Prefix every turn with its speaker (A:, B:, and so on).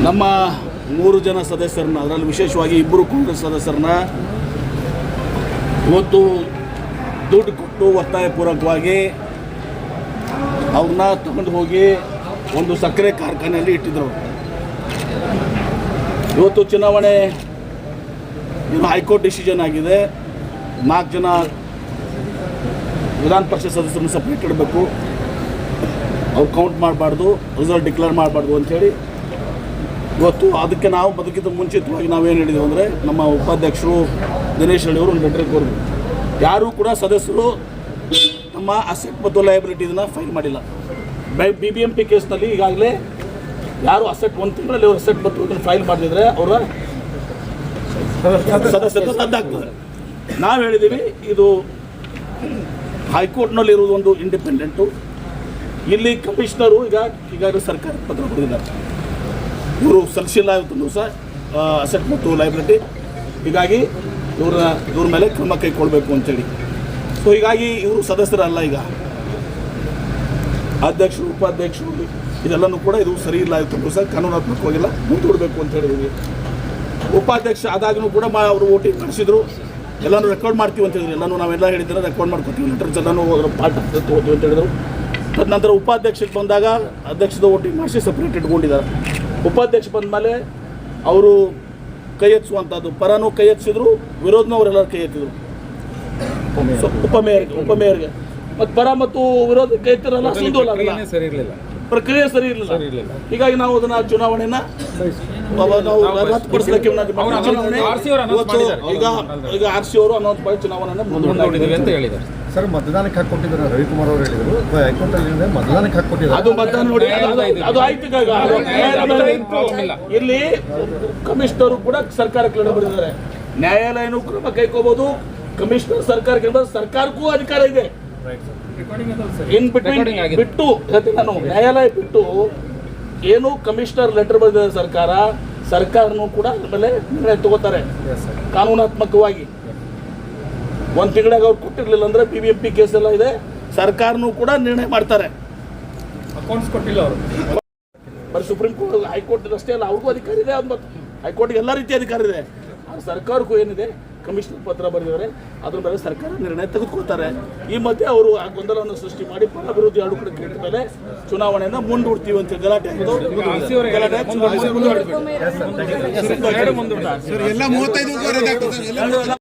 A: ನಮ್ಮ 3 ಜನ ಸದಸ್ಯರನ್ನ, ಅದರಲ್ಲಿ ವಿಶೇಷವಾಗಿ 2 ಕಾಂಗ್ರೆಸ್ ಸದಸ್ಯರನ್ನ ಇವತ್ತು ದುಡ್ಡು ಕೊಟ್ಟು ಒತ್ತಾಯಪೂರ್ವಕವಾಗಿ ಅವ್ರನ್ನ ತಗೊಂಡು ಹೋಗಿ ಒಂದು ಸಕ್ಕರೆ ಕಾರ್ಖಾನೆಯಲ್ಲಿ ಇಟ್ಟಿದ್ರು. ಇವತ್ತು ಚುನಾವಣೆ ಇದು ಹೈಕೋರ್ಟ್ ಡಿಸಿಷನ್ ಆಗಿದೆ. 4 ಜನ ವಿಧಾನ ಪರಿಷತ್ ಸದಸ್ಯರನ್ನು ಸಪ್ರೇಟ್ ಇಡಬೇಕು, ಅವ್ರು ಕೌಂಟ್ ಮಾಡಬಾರ್ದು, ರಿಸಲ್ಟ್ ಡಿಕ್ಲೇರ್ ಮಾಡಬಾರ್ದು ಅಂಥೇಳಿ ಇವತ್ತು ಅದಕ್ಕೆ ನಾವು ಬದುಕಿದ ಮುಂಚಿತವಾಗಿ ನಾವೇನು ಹೇಳಿದೆವು ಅಂದರೆ, ನಮ್ಮ ಉಪಾಧ್ಯಕ್ಷರು ದಿನೇಶ್ ರೆಡ್ಡಿ ಅವರು ಒಂದು ಲೆಟರ್ ಕೊಡಬೇಕು. ಯಾರೂ ಕೂಡ ಸದಸ್ಯರು ನಮ್ಮ ಅಸೆಟ್ ಮತ್ತು ಲಯಬಿಲಿಟಿ ಇದನ್ನು ಫೈಲ್ ಮಾಡಿಲ್ಲ. BBMP ಕೇಸ್ನಲ್ಲಿ ಈಗಾಗಲೇ ಯಾರು ಅಸೆಟ್ 1 ತಿಂಗಳಲ್ಲಿ ಅವರು ಅಸೆಟ್ ಮತ್ತು ಇದನ್ನು ಫೈಲ್ ಮಾಡಿದರೆ ಅವರ ಸದಸ್ಯತ್ವ ರದ್ದಾಗ್ತದೆ. ನಾವು ಹೇಳಿದ್ದೀವಿ ಇದು ಹೈಕೋರ್ಟ್ನಲ್ಲಿರುವುದು ಒಂದು ಇಂಡಿಪೆಂಡೆಂಟು. ಇಲ್ಲಿ ಕಮಿಷನರು ಈಗಾಗಲೇ ಸರ್ಕಾರ ಪತ್ರ ಬರೆದಿದ್ದಾರೆ, ಇವರು ಸಲ್ಲಿಸಿಲ್ಲ ಇವತ್ತು ಸಹ ಅಸೆಟ್ ಮತ್ತು ಲೈಬಿಲಿಟಿ, ಹೀಗಾಗಿ ಇವ್ರ ಮೇಲೆ ಕ್ರಮ ಕೈಗೊಳ್ಳಬೇಕು ಅಂತೇಳಿ. ಸೊ ಹೀಗಾಗಿ ಇವರು ಸದಸ್ಯರಲ್ಲ, ಈಗ ಅಧ್ಯಕ್ಷರು ಉಪಾಧ್ಯಕ್ಷರು ಇದೆಲ್ಲನೂ ಕೂಡ ಇದು ಸರಿ ಇಲ್ಲ ಇವತ್ತು ಸಹ ಕಾನೂನಾತ್ಮಕವಾಗಿಲ್ಲ, ಮುಂದೂಡಬೇಕು ಅಂತ ಹೇಳಿದ್ವಿ. ಉಪಾಧ್ಯಕ್ಷ ಆದಾಗೂ ಕೂಡ ಅವರು ವೋಟಿಂಗ್ ನಡೆಸಿದ್ರು, ಎಲ್ಲನೂ ರೆಕಾರ್ಡ್ ಮಾಡ್ತೀವಿ ಅಂತ ಹೇಳಿದ್ರು. ಎಲ್ಲನೂ ನಾವೆಲ್ಲ ಹೇಳಿದ್ರೆ ರೆಕಾರ್ಡ್ ಮಾಡ್ಕೊತೀವಿ, ಲೆಟರ್ಸ್ ಎಲ್ಲನೂ ಅದರ ಪಾರ್ಟ್ ತಗೋತೀವಿ ಅಂತ ಹೇಳಿದರು. ತದನಂತರ ಉಪಾಧ್ಯಕ್ಷಕ್ಕೆ ಬಂದಾಗ ಅಧ್ಯಕ್ಷದ ವೋಟಿಂಗ್ ಮಾಡಿಸಿ ಸಪ್ರೇಟ್ ಇಟ್ಕೊಂಡಿದ್ದಾರೆ. ಉಪಾಧ್ಯಕ್ಷ ಬಂದ ಮೇಲೆ ಅವರು ಕೈ ಎತ್ತಿಸುವಂಥದ್ದು, ಪರನೂ ಕೈ ಎತ್ತಿಸಿದ್ರು, ವಿರೋಧನೂ ಅವರೆಲ್ಲರೂ ಕೈ ಎತ್ತಿದ್ರು. ಉಪಮೇಯರ್ಗೆ ಮತ್ತು ಪರ ಮತ್ತು ವಿರೋಧ ಕೈ ಎತ್ತಿರಲ್ಲ, ಪ್ರಕ್ರಿಯೆ ಸರಿ ಇರಲಿಲ್ಲ. ಹೀಗಾಗಿ ನಾವು ಅದನ್ನು ಚುನಾವಣೆನ ರದ್ದುಪಡಿಸಲಿಕ್ಕೆ ಈಗ RC ಅವರು ಅನೌನ್ಸ್ ಮಾಡಿ ಚುನಾವಣೆಯನ್ನು ಮುಂದೂಡಿದ್ದೀವಿ ಅಂತ ಹೇಳಿದ್ದಾರೆ.
B: ಸರ್, ಮತದಾನಕ್ಕೆ ಹಾಕಿಕೊಟ್ಟಿದ್ದಾರೆ ರವಿಕುಮಾರ್ ಅವರು ಹೇಳಿದರು, ಹೈಕೋರ್ಟಲ್ಲಿ ಮತದಾನಕ್ಕೆ ಹಾಕಿಕೊಟ್ಟಿದ್ದಾರೆ.
A: ಅದು ಮತದಾನ ನೋಡಿ, ಅದು ಆಯ್ತು. ಇಲ್ಲಿ ಕಮಿಷನರು ಕೂಡ ಸರ್ಕಾರಕ್ಕೆ ಲೆಟರ್ ಬರೆದಿದ್ದಾರೆ. ನ್ಯಾಯಾಲಯನೂ ಕ್ರಮ ಕೈಗೊಳ್ಬಹುದು, ಕಮಿಷನರ್ ಸರ್ಕಾರಕ್ಕೆ ಸರ್ಕಾರಕ್ಕೂ ಅಧಿಕಾರ ಇದೆ. ಇನ್ ಬಿಟ್ವೀನ್ ಬಿಟ್ಟು ನಾನು ನ್ಯಾಯಾಲಯ ಬಿಟ್ಟು ಏನು ಕಮಿಷನರ್ ಲೆಟರ್ ಬರೆದಿದ್ದಾರೆ ಸರ್ಕಾರನೂ ಕೂಡ ಅದ್ರ ಮೇಲೆ ನಿರ್ಣಯ ತಗೋತಾರೆ ಕಾನೂನಾತ್ಮಕವಾಗಿ. 1 ತಿಂಗಳಿಗೆ ಅವ್ರು ಕೊಟ್ಟಿರಲಿಲ್ಲ ಅಂದರೆ BBMP ಕೇಸ್ ಎಲ್ಲ ಇದೆ, ಸರ್ಕಾರನೂ ಕೂಡ ನಿರ್ಣಯ ಮಾಡ್ತಾರೆ.
C: ಅಕೌಂಟ್ಸ್ ಕೊಟ್ಟಿಲ್ಲ ಅವರು,
A: ಬರೀ ಸುಪ್ರೀಂ ಕೋರ್ಟ್ ಹೈಕೋರ್ಟ್ ಅಷ್ಟೇ ಅಲ್ಲ, ಅವ್ರಿಗೂ ಅಧಿಕಾರ ಇದೆ. ಹೈಕೋರ್ಟ್ಗೆ ಎಲ್ಲ ರೀತಿಯ ಅಧಿಕಾರ ಇದೆ. ಸರ್ಕಾರಕ್ಕೂ ಏನಿದೆ, ಕಮಿಷನರ್ ಪತ್ರ ಬರೆದಿದ್ದಾರೆ, ಅದ್ರ ಮೇಲೆ ಸರ್ಕಾರ ನಿರ್ಣಯ ತೆಗೆದುಕೊಳ್ತಾರೆ. ಈ ಮಧ್ಯೆ ಅವರು ಆ ಗೊಂದಲವನ್ನು ಸೃಷ್ಟಿ ಮಾಡಿ ಪರ ವಿರೋಧಿ ಎರಡು ಕಡೆ ಕೇಳಿದ ಮೇಲೆ ಚುನಾವಣೆಯನ್ನು ಮುಂದೂಡ್ತೀವಿ ಅಂತ ಗಲಾಟೆ